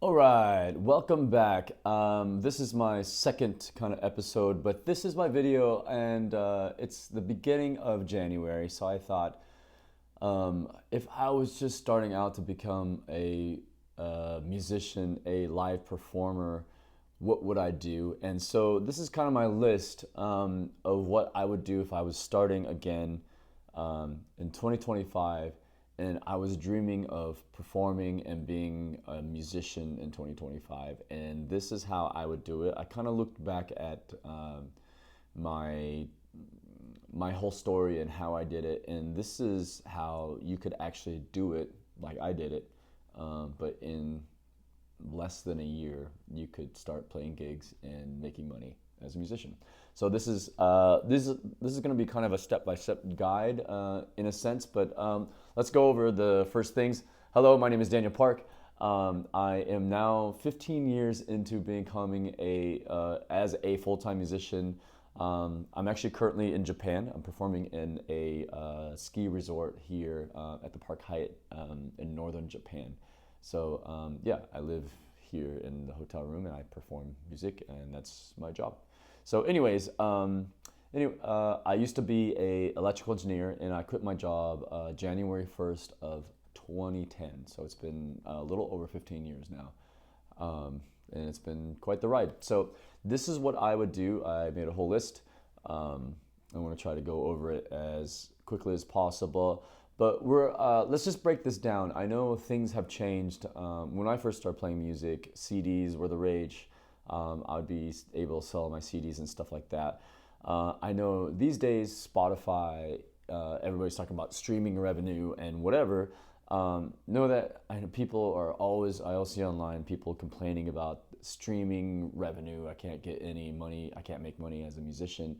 All right, welcome back. This is my second kind of episode, but this is my video, and it's the beginning of January. So I thought if I was just starting out to become a musician, a live performer, what would I do? And so this is kind of my list of what I would do if I was starting again in 2025 and I was dreaming of performing and being a musician in 2025. And this is how I would do it. I kind of looked back at my my whole story and how I did it, and this is how you could actually do it like I did it, but in less than a year, you could start playing gigs and making money as a musician. So this is going to be kind of a step-by-step guide in a sense, but let's go over the first things. Hello, my name is Daniel Park. I am now 15 years into becoming as a full-time musician. I'm actually currently in Japan. I'm performing in a ski resort here at the Park Hyatt in northern Japan. So yeah, I live here in the hotel room and I perform music, and that's my job. So anyways, I used to be a electrical engineer, and I quit my job January 1st of 2010. So it's been a little over 15 years now. And it's been quite the ride. So this is what I would do. I made a whole list. I want to try to go over it as quickly as possible. But let's just break this down. I know things have changed. When I first started playing music, CDs were the rage. I would be able to sell my CDs and stuff like that. I know these days Spotify, everybody's talking about streaming revenue and whatever. Know that I know people are always, I also see online people complaining about streaming revenue. I can't get any money. I can't make money as a musician.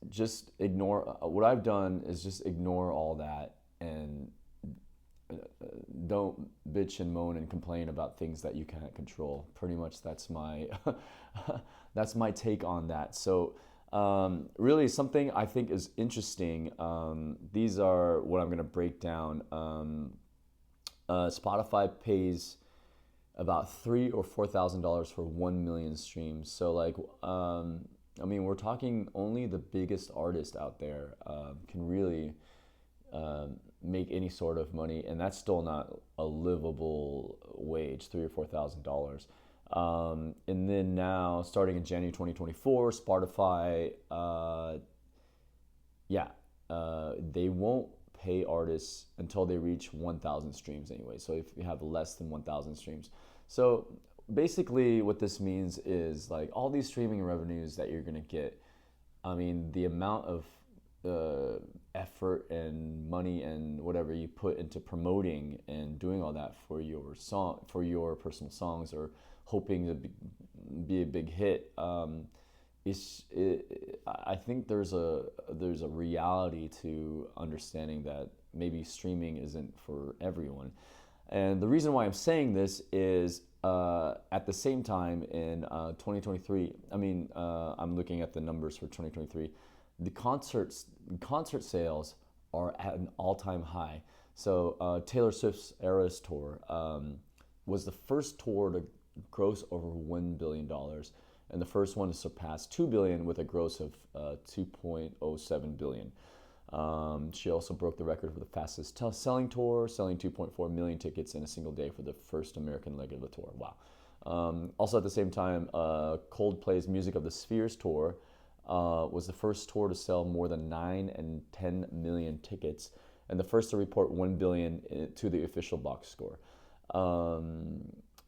Just ignore, what I've done is just ignore all that and don't bitch and moan and complain about things that you can't control. Pretty much that's my that's my take on that. So really something I think is interesting. These are what I'm going to break down. Spotify pays about $3,000 or $4,000 for 1 million streams. So like, I mean, we're talking only the biggest artist out there can really make any sort of money, and that's still not a livable wage, $3,000 or $4,000. And then now, starting in January 2024, Spotify, they won't pay artists until they reach 1,000 streams anyway. So if you have less than 1,000 streams. So basically what this means is like all these streaming revenues that you're going to get, I mean, the amount of effort and money and whatever you put into promoting and doing all that for your song, for your personal songs, or hoping to be a big hit, I think there's a reality to understanding that maybe streaming isn't for everyone. And the reason why I'm saying this is at the same time in 2023, I mean, I'm looking at the numbers for 2023, the concert sales are at an all-time high. So Taylor Swift's Eras Tour was the first tour to gross over $1 billion, and the first one to surpass $2 billion with a gross of $2.07 billion. She also broke the record for the fastest selling tour, selling 2.4 million tickets in a single day for the first American leg of the tour. Wow. Also at the same time, Coldplay's Music of the Spheres tour was the first tour to sell more than 9 and 10 million tickets, and the first to report 1 billion to the official box score.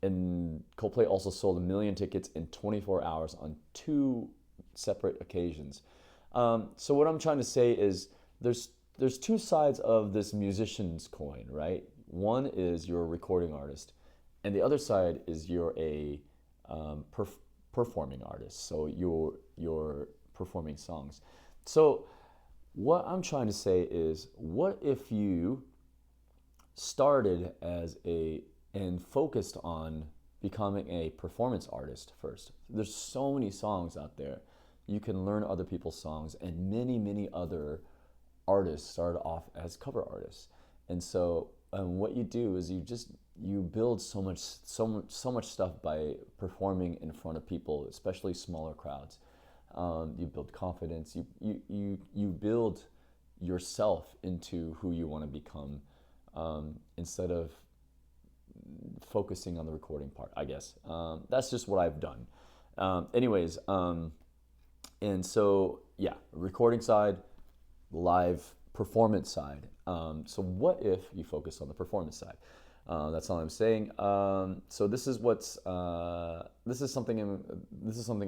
And Coldplay also sold 1 million tickets in 24 hours on 2 separate occasions. So what I'm trying to say is there's 2 sides of this musician's coin, right? One is you're a recording artist, and the other side is you're a performing artist. So you're performing songs. So what I'm trying to say is, what if you started and focused on becoming a performance artist first? There's so many songs out there. You can learn other people's songs, and many other artists started off as cover artists. And so what you do is you build so much stuff by performing in front of people, especially smaller crowds. You build confidence. You build yourself into who you want to become, instead of focusing on the recording part, I guess. That's just what I've done. Anyways, and so yeah, recording side, live performance side. So what if you focus on the performance side? That's all I'm saying. So this is something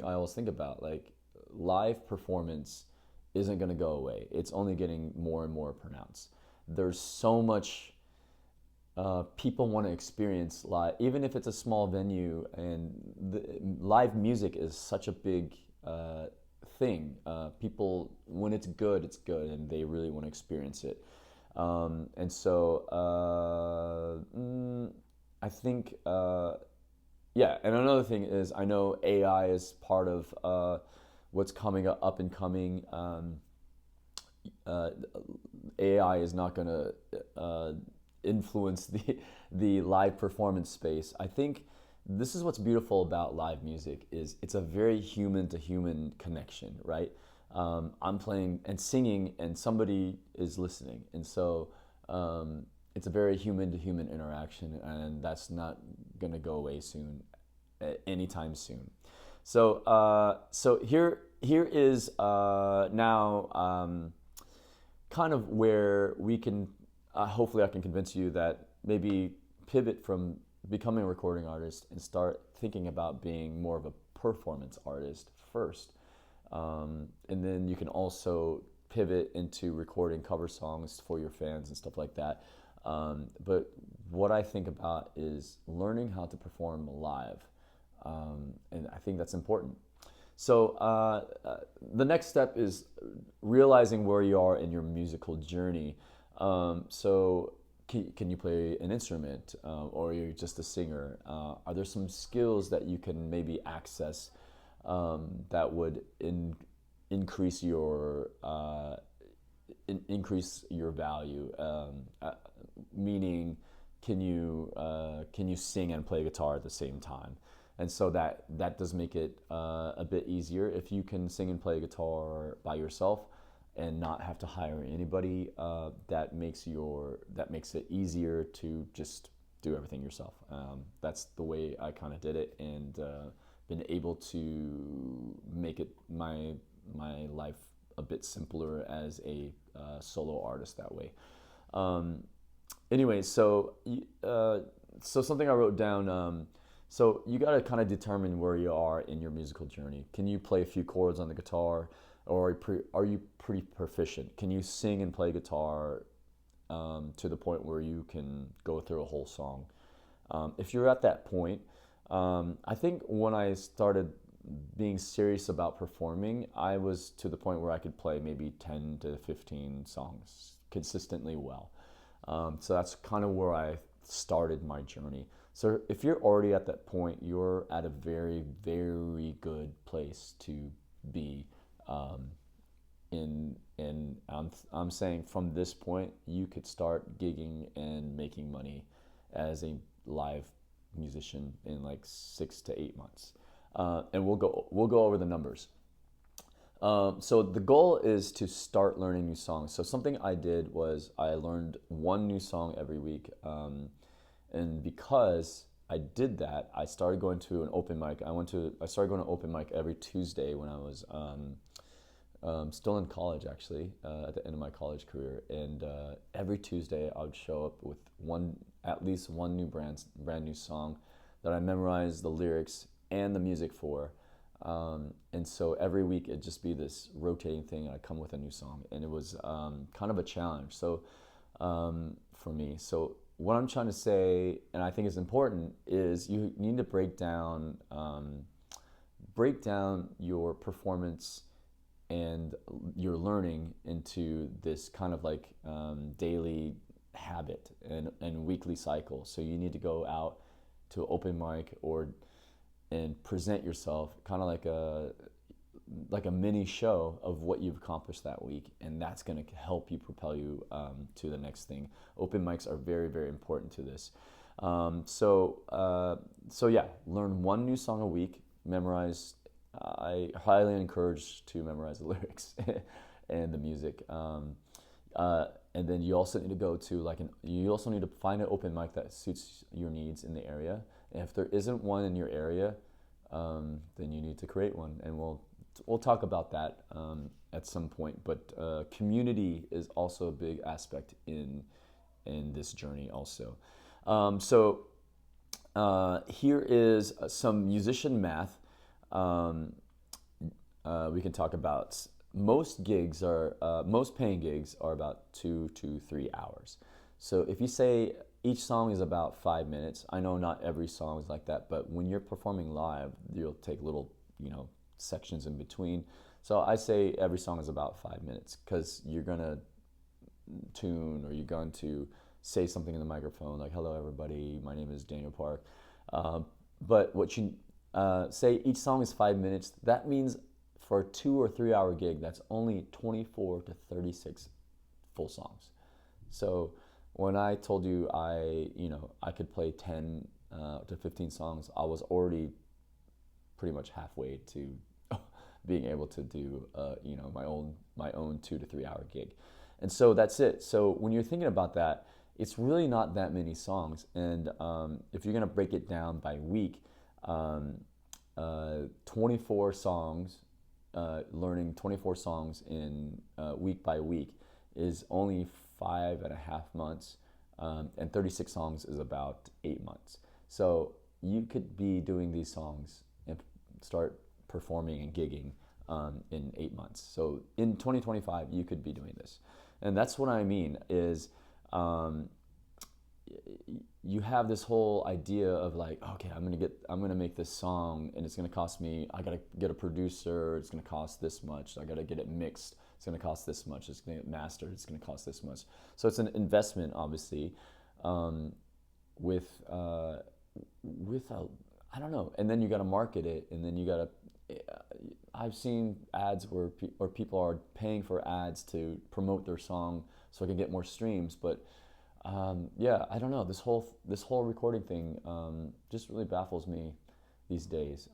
I always think about. Like, live performance isn't going to go away. It's only getting more and more pronounced. There's so much people want to experience live, even if it's a small venue. And live music is such a big thing. People, when it's good, and they really want to experience it. And so I think, yeah. And another thing is, I know AI is part of what's coming up and coming. AI is not going to influence the live performance space. I think this is what's beautiful about live music, is it's a very human to human connection, right? I'm playing and singing, and somebody is listening, and so it's a very human to human interaction, and that's not going to go away soon, anytime soon. So here is now kind of where we can, hopefully I can convince you that maybe pivot from becoming a recording artist and start thinking about being more of a performance artist first. And then you can also pivot into recording cover songs for your fans and stuff like that. But what I think about is learning how to perform live. And I think that's important. So the next step is realizing where you are in your musical journey. So can you play an instrument, or you're just a singer? Are there some skills that you can maybe access that would increase your value? Meaning, can you sing and play guitar at the same time? And so that does make it a bit easier if you can sing and play guitar by yourself and not have to hire anybody. That makes it easier to just do everything yourself. That's the way I kind of did it, and been able to make it my life a bit simpler as a solo artist that way. Anyway, so something I wrote down. So you got to kind of determine where you are in your musical journey. Can you play a few chords on the guitar, or are you pretty proficient? Can you sing and play guitar to the point where you can go through a whole song? If you're at that point, I think when I started being serious about performing, I was to the point where I could play maybe 10 to 15 songs consistently well. So that's kind of where I started my journey. So if you're already at that point, you're at a very, very good place to be. I'm saying from this point, you could start gigging and making money as a live musician in like 6 to 8 months. And we'll go over the numbers. So the goal is to start learning new songs. So something I did was I learned one new song every week. And because I did that, I started going to an open mic. I started going to open mic every Tuesday when I was still in college, actually, at the end of my college career. And every Tuesday I would show up with at least one brand new song that I memorized the lyrics and the music for. And so every week it'd just be this rotating thing. I'd come with a new song, and it was kind of a challenge. So for me, so what I'm trying to say, and I think is important, is you need to break down your performance and your learning into this kind of like daily habit and weekly cycle. So you need to go out to open mic and present yourself kind of like a mini show of what you've accomplished that week, and that's going to help you propel you to the next thing. Open mics are very, very important to this. So yeah, learn one new song a week, memorize. I highly encourage to memorize the lyrics and the music. And then you also need to go to you also need to find an open mic that suits your needs in the area. And if there isn't one in your area, then you need to create one. And we'll talk about that at some point. But community is also a big aspect in this journey also. Here is some musician math. We can talk about most paying gigs are about 2 to 3 hours. So if you say each song is about 5 minutes, I know not every song is like that, but when you're performing live, you'll take little, sections in between. So I say every song is about 5 minutes, because you're gonna tune, or you're going to say something in the microphone like, "Hello everybody, my name is Daniel Park." But what you say each song is 5 minutes, that means for a 2 or 3 hour gig, that's only 24 to 36 full songs. So when I told you I could play 10 to 15 songs, I was already pretty much halfway to being able to do my own 2 to 3 hour gig. And so that's it. So when you're thinking about that, it's really not that many songs. And if you're gonna break it down by week, 24 songs, learning 24 songs in week by week is only 5.5 months, and 36 songs is about 8 months. So you could be doing these songs and start performing and gigging in 8 months. So in 2025, you could be doing this. And that's what I mean is, you have this whole idea of like, okay, I'm gonna make this song, and it's gonna cost me. I gotta get a producer. It's gonna cost this much. I gotta get it mixed. It's gonna cost this much. It's gonna get mastered. It's gonna cost this much. So it's an investment, obviously, with I don't know. And then you gotta market it, and then you gotta. I've seen ads where people are paying for ads to promote their song so I can get more streams, but. I don't know. This whole recording thing just really baffles me these days.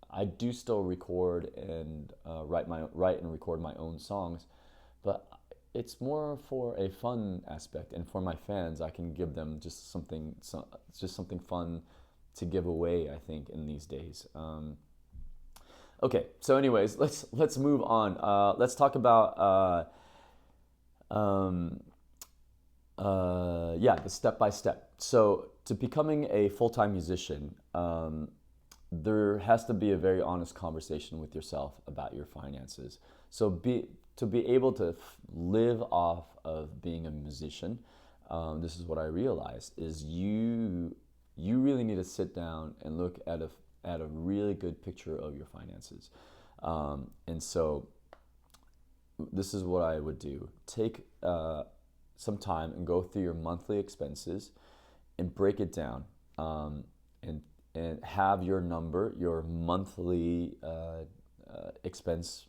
I do still record and write and record my own songs, but it's more for a fun aspect, and for my fans, I can give them just something fun to give away, I think, in these days. Okay, so anyways, let's move on. Let's talk about. The step by step. So to becoming a full-time musician, there has to be a very honest conversation with yourself about your finances. So to be able to live off of being a musician, this is what I realized, is you really need to sit down and look at a really good picture of your finances. And so this is what I would do. Take some time and go through your monthly expenses and break it down, and have your monthly expense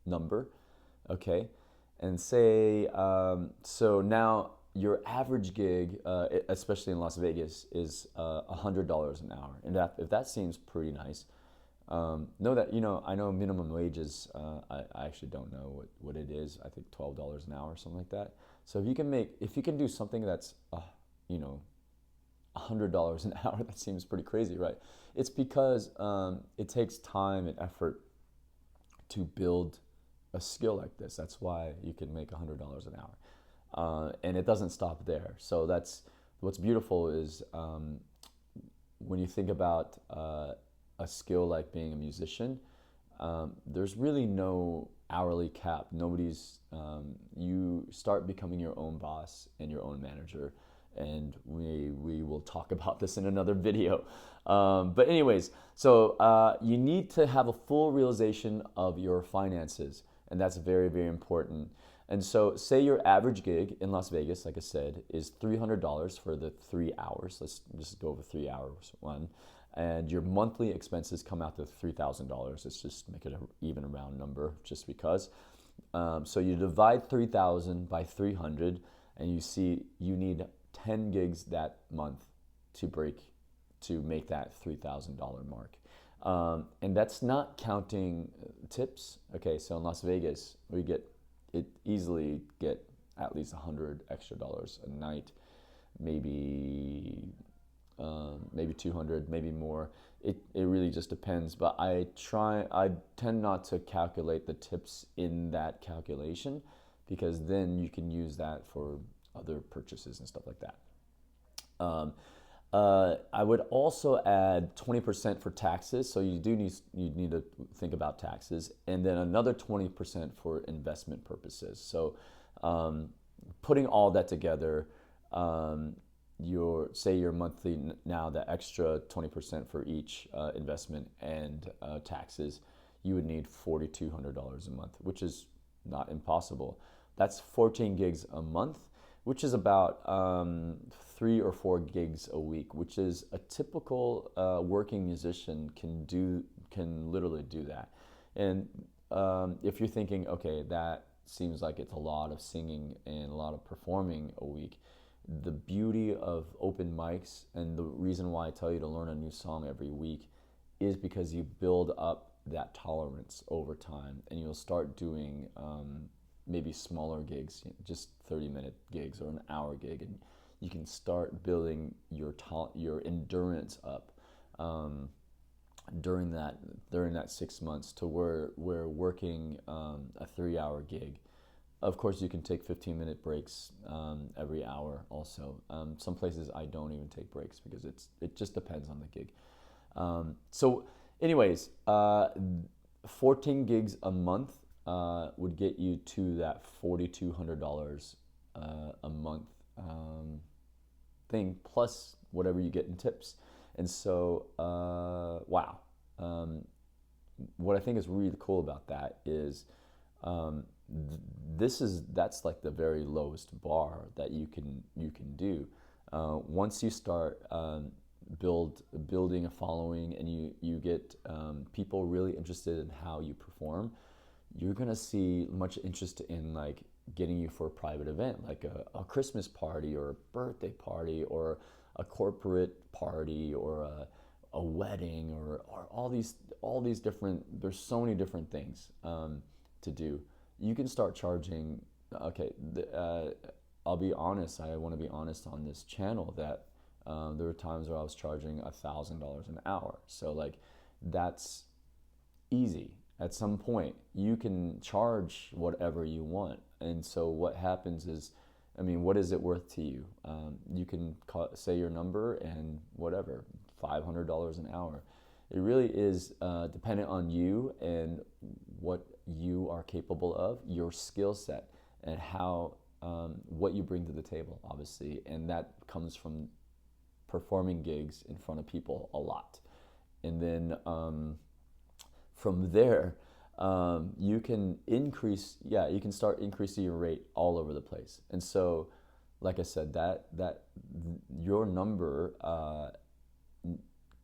number, okay? And say, so now your average gig, especially in Las Vegas, is $100 an hour. And if that seems pretty nice, know that, I know minimum wages, I actually don't know what it is. I think $12 an hour or something like that. So if you can do something that's, $100 an hour, that seems pretty crazy, right? It's because it takes time and effort to build a skill like this. That's why you can make $100 an hour. And it doesn't stop there. So what's beautiful is when you think about a skill like being a musician, there's really no hourly cap. You start becoming your own boss and your own manager, and we will talk about this in another video. But anyways, so you need to have a full realization of your finances, and that's very, very important. And so say your average gig in Las Vegas, like I said, is $300 for the 3 hours. Let's just go over 3 hours one. and your monthly expenses come out to $3,000. Let's just make it an even round number, just because. So you divide 3,000 by 300, and you see you need 10 gigs that month to make that $3,000 mark. And that's not counting tips. Okay, so in Las Vegas, we easily get at least $100 extra a night, maybe 200, maybe more. It really just depends. But I tend not to calculate the tips in that calculation, because then you can use that for other purchases and stuff like that. I would also add 20% for taxes, so you need to think about taxes, and then another 20% for investment purposes. So, putting all that together, your monthly now, the extra 20% for each investment and taxes, you would need $4,200 a month, which is not impossible. That's 14 gigs a month, which is about 3 or 4 gigs a week, which is a typical working musician can literally do that. And if you're thinking, okay, that seems like it's a lot of singing and a lot of performing a week, the beauty of open mics and the reason why I tell you to learn a new song every week is because you build up that tolerance over time, and you'll start doing maybe smaller gigs, just 30-minute gigs or an hour gig, and you can start building your endurance up during that 6 months, to where we're working a 3-hour gig. Of course, you can take 15-minute breaks every hour also. Some places I don't even take breaks, because it just depends on the gig. So anyways, 14 gigs a month would get you to that $4,200 a month thing, plus whatever you get in tips. And so, wow. What I think is really cool about that is that's like the very lowest bar that you can do. Once you start building a following, and you get people really interested in how you perform, you're gonna see much interest in like getting you for a private event, like a Christmas party or a birthday party or a corporate party or a wedding or all these different. There's so many different things to do. You can start charging. Okay, I'll be honest. I want to be honest on this channel that there were times where I was charging $1,000 an hour. So like, that's easy. At some point, you can charge whatever you want. And so what happens is, I mean, what is it worth to you? You can say your number and whatever, $500 an hour. It really is dependent on you and what you are capable of, your skill set, and how what you bring to the table, obviously. And that comes from performing gigs in front of people a lot. And then from there, you can start increasing your rate all over the place. And so, like I said, that your number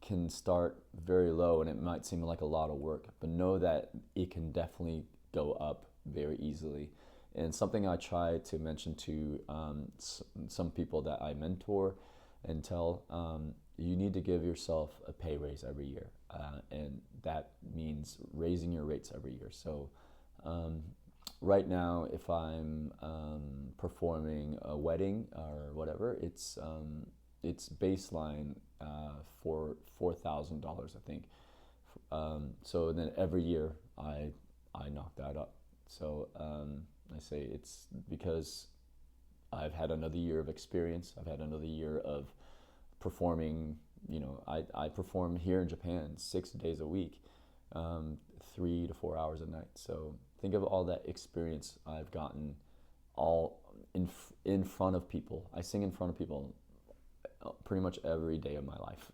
can start very low, and it might seem like a lot of work, but know that it can definitely go up very easily. And something I try to mention to some people that I mentor and tell, you need to give yourself a pay raise every year. And that means raising your rates every year. So right now, if I'm performing a wedding or whatever, it's baseline for $4,000, I think. So then every year I knock that up. So I say it's because I've had another year of experience. I've had another year of performing. I perform here in Japan 6 days a week, 3 to 4 hours a night. So think of all that experience I've gotten all in front of people. I sing in front of people pretty much every day of my life.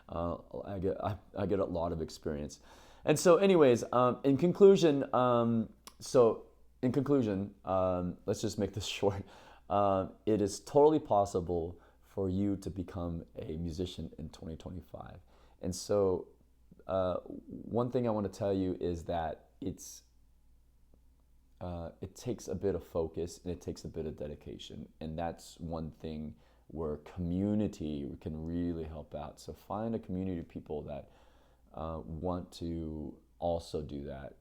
I get a lot of experience. And so anyways, in conclusion, let's just make this short. It is totally possible for you to become a musician in 2025. And so, one thing I want to tell you is that it takes a bit of focus and it takes a bit of dedication, and that's one thing where community can really help out. So find a community of people that want to also do that,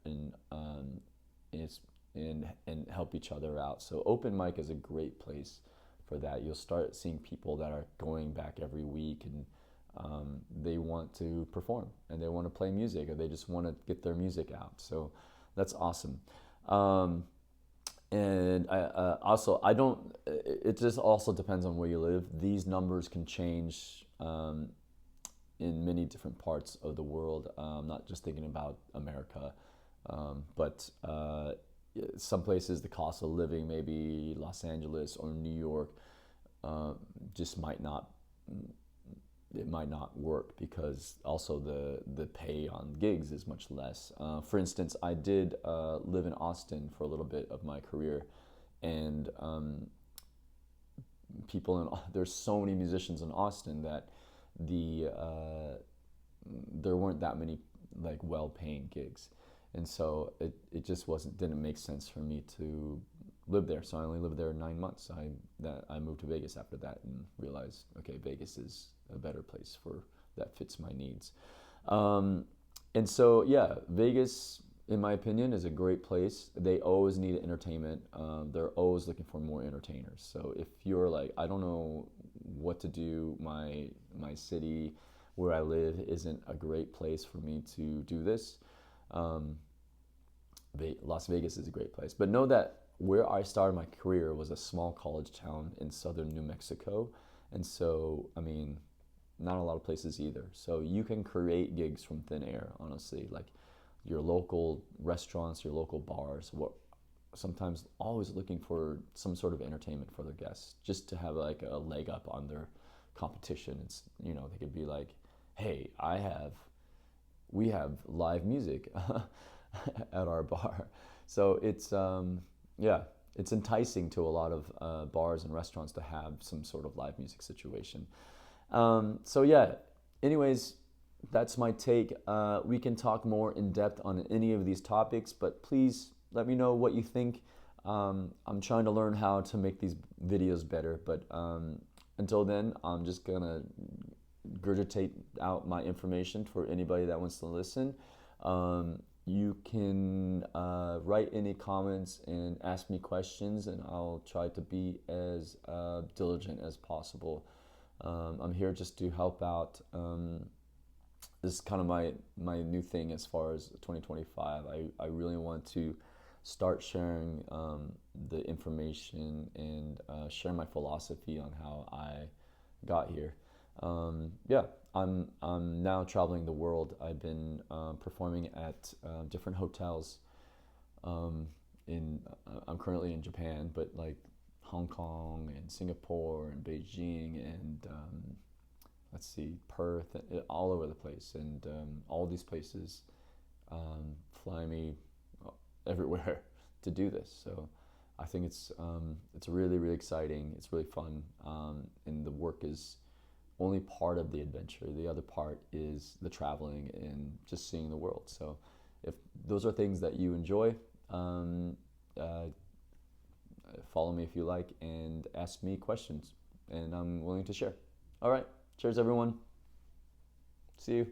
it's and help each other out. So open mic is a great place for that. You'll start seeing people that are going back every week, and they want to perform and they want to play music, or they just want to get their music out. So that's awesome. Um, and also, I don't. It just also depends on where you live. These numbers can change in many different parts of the world. I'm not just thinking about America, but some places the cost of living, maybe Los Angeles or New York, uh, just might not. It might not work because also the pay on gigs is much less. For instance, I did live in Austin for a little bit of my career, and there's so many musicians in Austin that there weren't that many like well-paying gigs, and so it just didn't make sense for me to live there. So I only lived there 9 months. I moved to Vegas after that and realized, okay, Vegas is a better place for that fits my needs. Um, and so yeah, Vegas, in my opinion, is a great place. They always need entertainment. They're always looking for more entertainers. So if you're like, I don't know what to do, my city where I live isn't a great place for me to do this. Um, Las Vegas is a great place. But know that where I started my career was a small college town in southern New Mexico. And so, I mean, not a lot of places either. So you can create gigs from thin air, honestly. Like your local restaurants, your local bars, what sometimes always looking for some sort of entertainment for their guests, just to have like a leg up on their competition. It's, they could be like, hey, we have live music at our bar. So yeah, it's enticing to a lot of bars and restaurants to have some sort of live music situation. So yeah, anyways, that's my take. We can talk more in depth on any of these topics, but please let me know what you think. I'm trying to learn how to make these videos better, but until then, I'm just gonna regurgitate out my information for anybody that wants to listen. You can write any comments and ask me questions, and I'll try to be as diligent as possible. I'm here just to help out. This is kind of my new thing as far as 2025. I really want to start sharing the information and share my philosophy on how I got here. Yeah, I'm now traveling the world. I've been performing at different hotels. Um, I'm currently in Japan, but like Hong Kong and Singapore and Beijing and let's see, Perth, all over the place, and all these places fly me everywhere to do this. So I think it's really really exciting. It's really fun, and the work is only part of the adventure. The other part is the traveling and just seeing the world. So if those are things that you enjoy, uh, follow me if you like and ask me questions, and I'm willing to share. All right, cheers everyone. See you.